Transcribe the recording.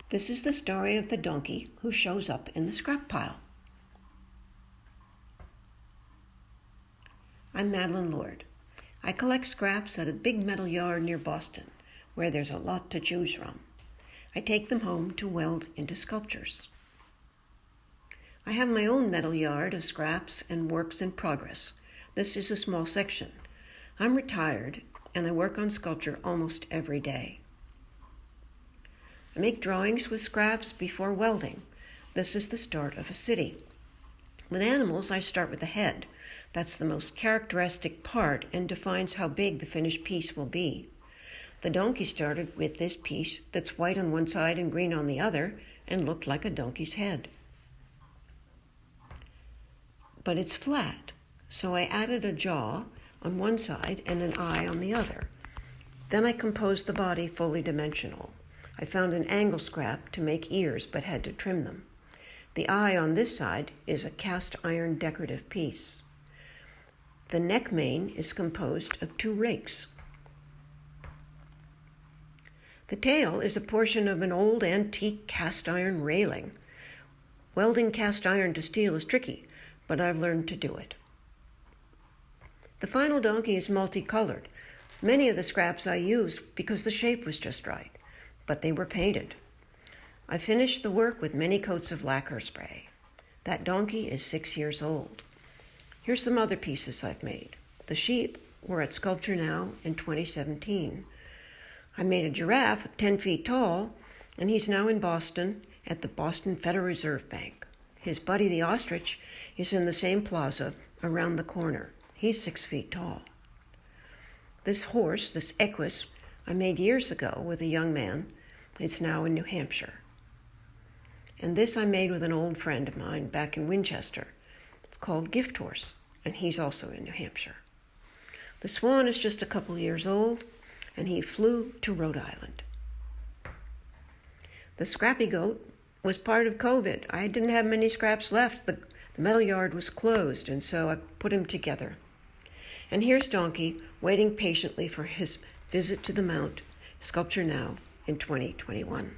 This is the story of the donkey who shows up in the scrap pile. I'm Madeleine Lord. I collect scraps at a big metal yard near Boston, where there's a lot to choose from. I take them home to weld into sculptures. I have my own metal yard of scraps and works in progress. This is a small section. I'm retired, and I work on sculpture almost every day. I make drawings with scraps before welding. This is the start of a city. With animals, I start with the head. That's the most characteristic part and defines how big the finished piece will be. The donkey started with this piece that's white on one side and green on the other and looked like a donkey's head. But it's flat, so I added a jaw on one side and an eye on the other. Then I composed the body fully dimensional. I found an angle scrap to make ears but had to trim them. The eye on this side is a cast iron decorative piece. The neck mane is composed of 2 rakes. The tail is a portion of an old antique cast iron railing. Welding cast iron to steel is tricky, but I've learned to do it. The final donkey is multicolored. Many of the scraps I used because the shape was just right, but they were painted. I finished the work with many coats of lacquer spray. That donkey is 6 years old. Here's some other pieces I've made. The sheep were at SculptureNow in 2017. I made a giraffe 10 feet tall, and he's now in Boston at the Boston Federal Reserve Bank. His buddy, the ostrich, is in the same plaza around the corner. He's 6 feet tall. This horse, this equus, I made years ago with a young man. It's now in New Hampshire. And this I made with an old friend of mine back in Winchester. It's called Gift Horse, and he's also in New Hampshire. The swan is just a couple years old, and he flew to Rhode Island. The scrappy goat was part of COVID. I didn't have many scraps left. The metal yard was closed, and so I put him together. And here's Donkey waiting patiently for his visit to the Mount SculptureNow in 2021.